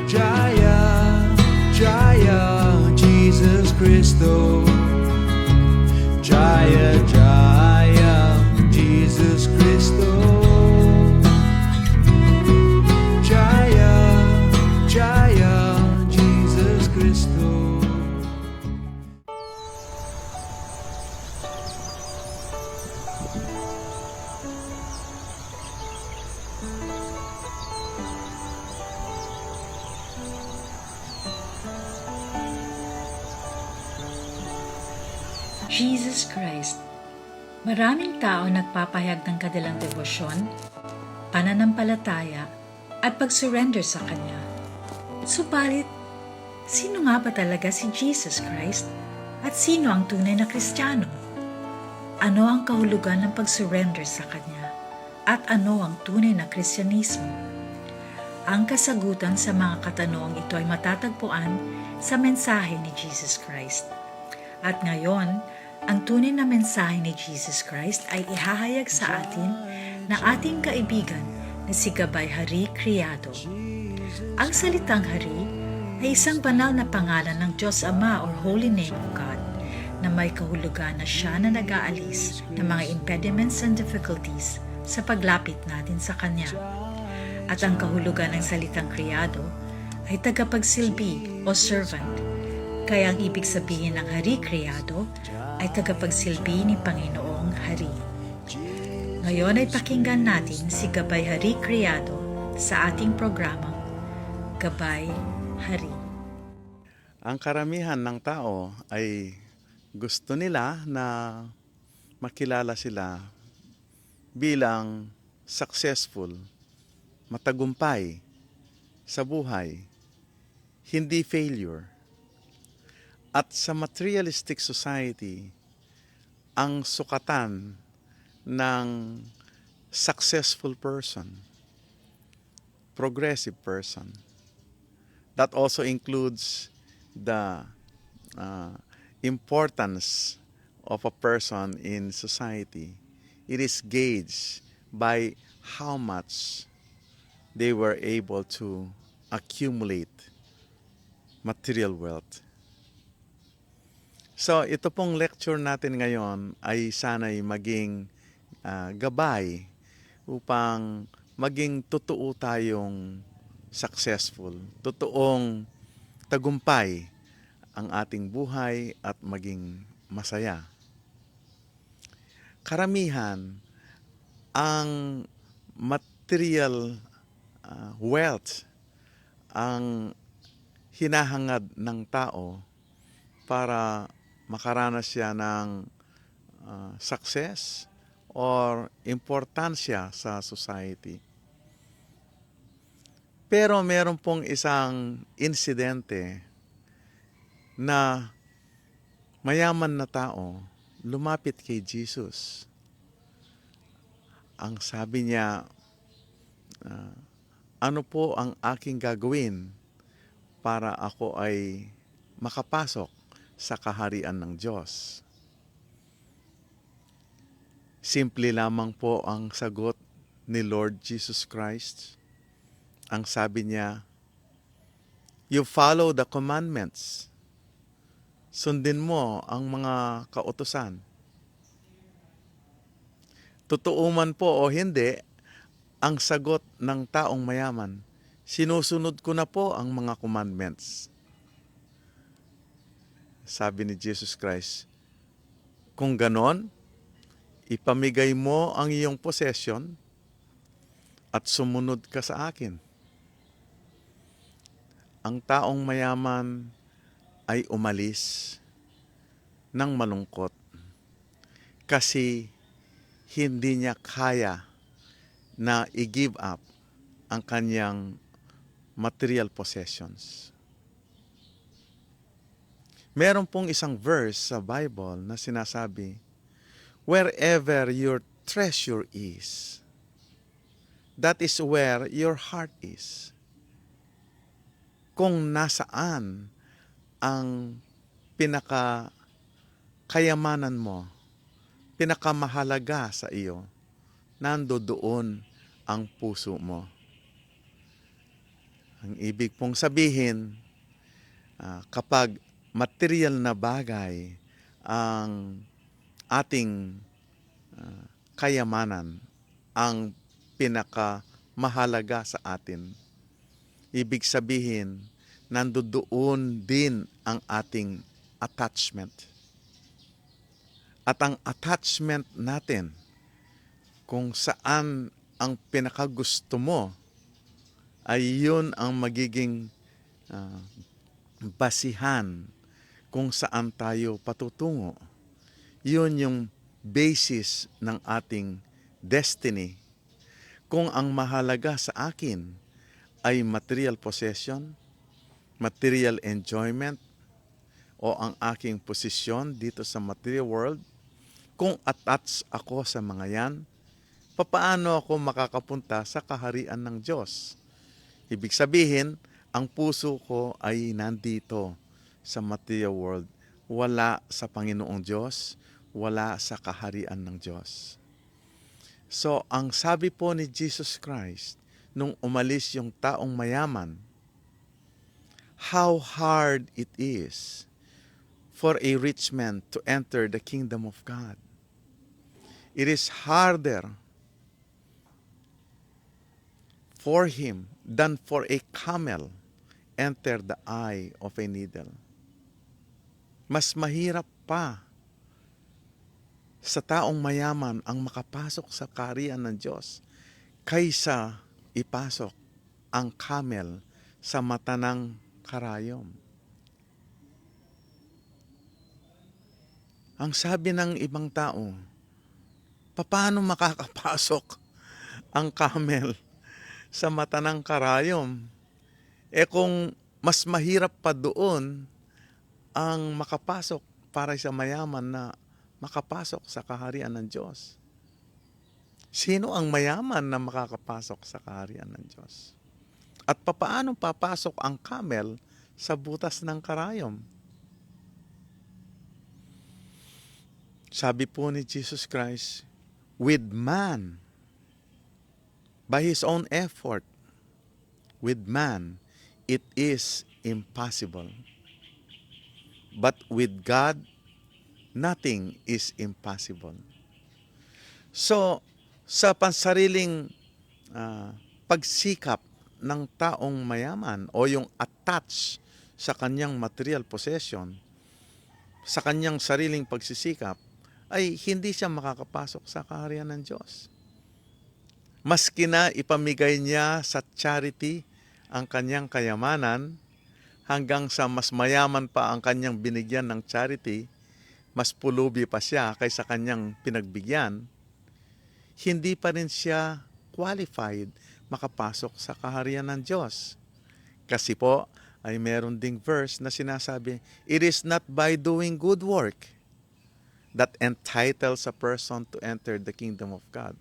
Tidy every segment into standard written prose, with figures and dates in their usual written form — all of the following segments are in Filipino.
Jaya, Jaya, Jesus Christo. Jaya, Jaya, Jesus Christo. Jaya, Jaya, Jesus Christo. Jesus Christ. Maraming tao nagpapahayag ng kanilang debosyon, pananampalataya, at pag-surrender sa Kanya. Subalit, sino nga ba talaga si Jesus Christ at sino ang tunay na Kristiyano? Ano ang kahulugan ng pag-surrender sa Kanya at ano ang tunay na Kristyanismo? Ang kasagutan sa mga katanungang ito ay matatagpuan sa mensahe ni Jesus Christ. At ngayon, ang tunay na mensahe ni Jesus Christ ay ihahayag sa atin ng ating kaibigan na si Gabay Hari Criado. Ang salitang Hari ay isang banal na pangalan ng Diyos Ama or Holy Name of God na may kahulugan na siya na nag-aalis ng mga impediments and difficulties sa paglapit natin sa Kanya. At ang kahulugan ng salitang Criado ay tagapagsilbi o servant. Kaya ang ibig sabihin ng Hari Criado ay tagapagsilbi ni Panginoong Hari. Ngayon ay pakinggan natin si Gabay Hari Criado sa ating programang Gabay Hari. Ang karamihan ng tao ay gusto nila na makilala sila bilang successful, matagumpay sa buhay, hindi failure. At sa materialistic society, ang sukatan ng successful person, progressive person, that also includes the importance of a person in society. It is gauged by how much they were able to accumulate material wealth. So, ito pong lecture natin ngayon ay sana'y maging gabay upang maging totoo tayong successful, totoong tagumpay ang ating buhay at maging masaya. Karamihan, ang material wealth ang hinahangad ng tao para makaranas siya ng success or importansya sa society. Pero meron pong isang insidente na mayaman na tao lumapit kay Jesus. Ang sabi niya, ano po ang aking gagawin para ako ay makapasok sa kaharian ng Diyos? Simple lamang po ang sagot ni Lord Jesus Christ. Ang sabi niya, you follow the commandments. Sundin mo ang mga kautusan. Totoo man po o hindi, ang sagot ng taong mayaman, sinusunod ko na po ang mga commandments. Sabi ni Jesus Christ, kung ganon, ipamigay mo ang iyong possession at sumunod ka sa akin. Ang taong mayaman ay umalis ng malungkot kasi hindi niya kaya na i-give up ang kanyang material possessions. Meron pong isang verse sa Bible na sinasabi, wherever your treasure is, that is where your heart is. Kung nasaan ang pinakakayamanan mo, pinakamahalaga sa iyo, nandoon ang puso mo. Ang ibig pong sabihin, kapag material na bagay ang ating kayamanan, ang pinakamahalaga sa atin, ibig sabihin, nandoon din ang ating attachment. At ang attachment natin, kung saan ang pinakagusto mo, ay yun ang magiging basihan kung saan tayo patutungo. Yun yung basis ng ating destiny. Kung ang mahalaga sa akin ay material possession, material enjoyment, o ang aking posisyon dito sa material world, kung attached ako sa mga yan, papaano ako makakapunta sa kaharian ng Diyos? Ibig sabihin, ang puso ko ay nandito sa material world. Wala sa Panginoong Diyos, wala sa kaharian ng Diyos. So, ang sabi po ni Jesus Christ, nung umalis yung taong mayaman, how hard it is for a rich man to enter the kingdom of God. It is harder for him than for a camel enter the eye of a needle. Mas mahirap pa sa taong mayaman ang makapasok sa kaharian ng Diyos kaysa ipasok ang camel sa mata ng karayom. Ang sabi ng ibang tao, paano makakapasok ang camel sa mata ng karayom? Kung mas mahirap pa doon ang makapasok para sa mayaman na makapasok sa kaharian ng Diyos. Sino ang mayaman na makakapasok sa kaharian ng Diyos? At papaano papasok ang camel sa butas ng karayom? Sabi po ni Jesus Christ, with man, by his own effort, with man, it is impossible. But with God, nothing is impossible. So, sa pansariling pagsikap ng taong mayaman o yung attach sa kanyang material possession, sa kanyang sariling pagsisikap, ay hindi siya makakapasok sa kaharian ng Diyos. Maski na ipamigay niya sa charity ang kanyang kayamanan, hanggang sa mas mayaman pa ang kanyang binigyan ng charity, mas pulubi pa siya kaysa kanyang pinagbigyan, hindi pa rin siya qualified makapasok sa kaharian ng Diyos. Kasi po, ay meron ding verse na sinasabi, it is not by doing good work that entitles a person to enter the kingdom of God.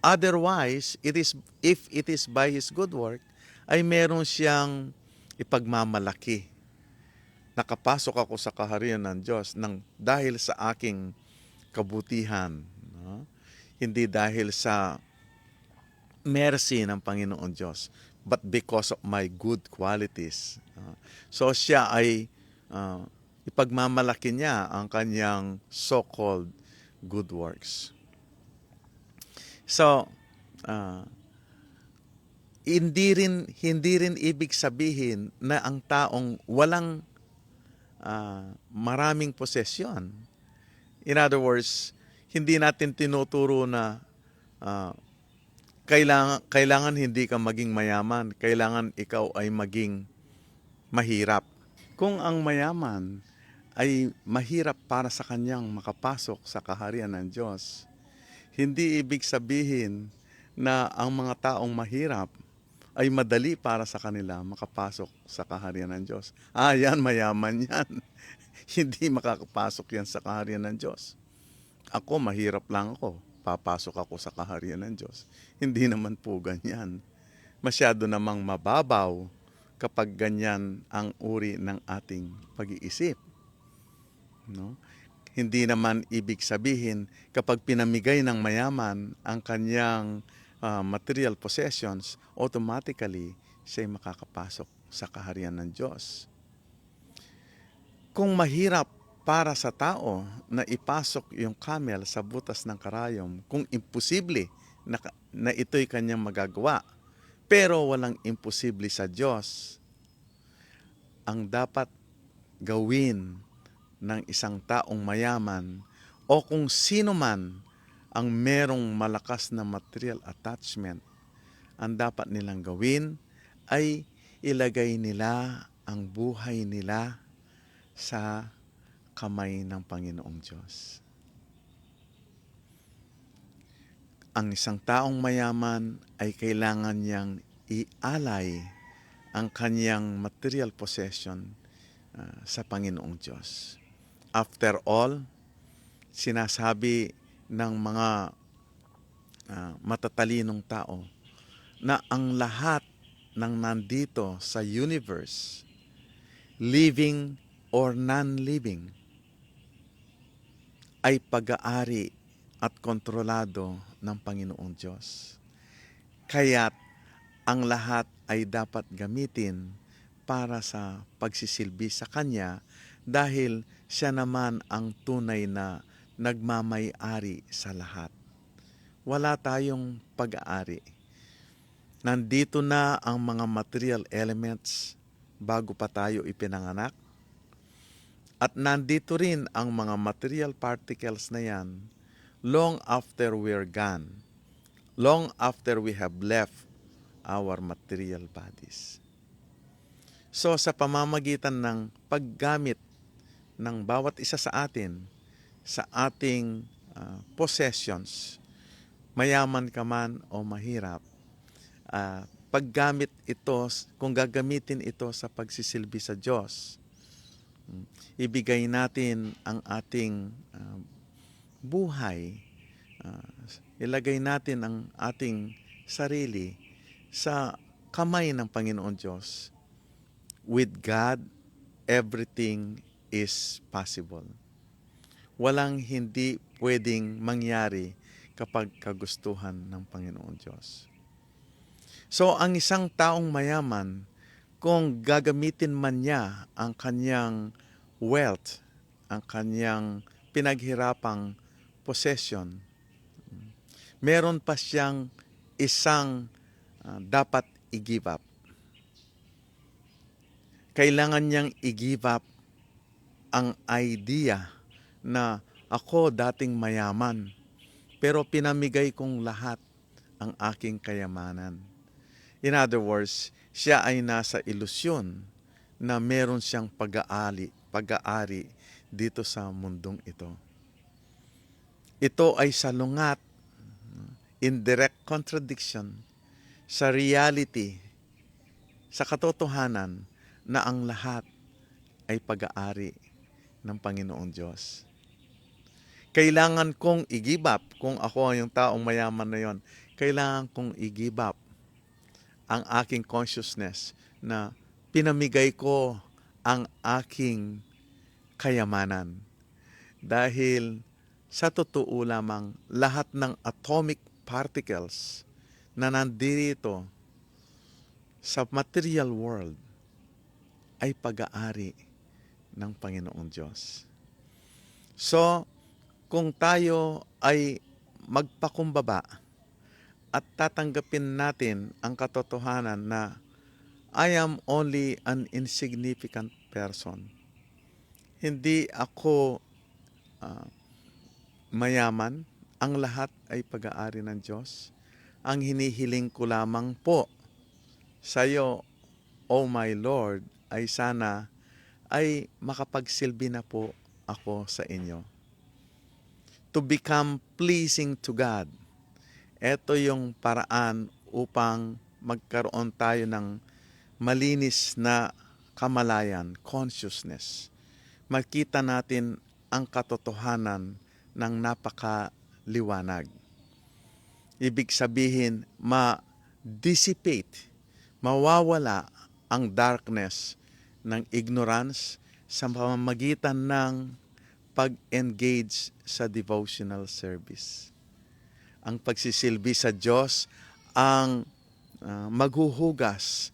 Otherwise, if it is by his good work, ay meron siyang ipagmamalaki. Nakapasok ako sa kaharian ng Diyos dahil sa aking kabutihan. No? Hindi dahil sa mercy ng Panginoon Diyos, but because of my good qualities. So siya ay ipagmamalaki niya ang kanyang so-called good works. So, hindi rin ibig sabihin na ang taong walang maraming posesyon. In other words, hindi natin tinuturo na kailangan hindi ka maging mayaman, kailangan ikaw ay maging mahirap. Kung ang mayaman ay mahirap para sa kanyang makapasok sa kaharian ng Diyos, hindi ibig sabihin na ang mga taong mahirap ay madali para sa kanila makapasok sa kaharian ng Diyos. Yan, mayaman yan. Hindi makakapasok yan sa kaharian ng Diyos. Ako, mahirap lang ako. Papasok ako sa kaharian ng Diyos. Hindi naman po ganyan. Masyado namang mababaw kapag ganyan ang uri ng ating pag-iisip. No? Hindi naman ibig sabihin kapag pinamigay ng mayaman ang kanyang material possessions, automatically siya'y makakapasok sa kaharian ng Diyos. Kung mahirap para sa tao na ipasok yung camel sa butas ng karayom, kung imposible na ito'y kanyang magagawa, pero walang imposible sa Diyos, ang dapat gawin ng isang taong mayaman o kung sino man ang merong malakas na material attachment, ang dapat nilang gawin ay ilagay nila ang buhay nila sa kamay ng Panginoong Diyos. Ang isang taong mayaman ay kailangan niyang ialay ang kanyang material possession sa Panginoong Diyos. After all, sinasabi ng mga matatalinong tao na ang lahat ng nandito sa universe, living or non-living, ay pag-aari at kontrolado ng Panginoong Diyos. Kaya't ang lahat ay dapat gamitin para sa pagsisilbi sa Kanya dahil siya naman ang tunay na nagmamay-ari sa lahat. Wala tayong pag-aari. Nandito na ang mga material elements bago pa tayo ipinanganak. At nandito rin ang mga material particles na yan long after we're gone. Long after we have left our material bodies. So sa pamamagitan ng paggamit ng bawat isa sa atin sa ating possessions, mayaman ka man o mahirap, paggamit ito, kung gagamitin ito sa pagsisilbi sa Diyos, ibigay natin ang ating buhay, ilagay natin ang ating sarili sa kamay ng Panginoon Diyos. With God, everything is possible. Walang hindi pwedeng mangyari kapag kagustuhan ng Panginoon Diyos. So, ang isang taong mayaman, kung gagamitin man niya ang kanyang wealth, ang kanyang pinaghirapang possession, meron pa siyang isang dapat i-give up. Kailangan niyang i-give up ang idea na ako dating mayaman, pero pinamigay kong lahat ang aking kayamanan. In other words, siya ay nasa ilusyon na meron siyang pag-aari dito sa mundong ito. Ito ay salungat, in direct contradiction sa reality, sa katotohanan na ang lahat ay pag-aari ng Panginoong Diyos. Kailangan kong i-give up, kung ako yung taong mayaman na yon, kailangan kong i-give up ang aking consciousness na pinamigay ko ang aking kayamanan. Dahil sa totoo lamang, lahat ng atomic particles na nandito sa material world ay pag-aari ng Panginoong Diyos. So, kung tayo ay magpakumbaba at tatanggapin natin ang katotohanan na I am only an insignificant person. Hindi ako mayaman, ang lahat ay pag-aari ng Diyos. Ang hinihiling ko lamang po sa iyo, O my Lord, ay sana ay makapagsilbi na po ako sa inyo. To become pleasing to God. Ito yung paraan upang magkaroon tayo ng malinis na kamalayan, consciousness. Makita natin ang katotohanan ng napakaliwanag. Ibig sabihin, ma-dissipate, mawawala ang darkness ng ignorance sa pamamagitan ng pag-engage sa devotional service. Ang pagsisilbi sa Diyos ang maghuhugas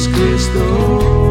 Jesus Cristo.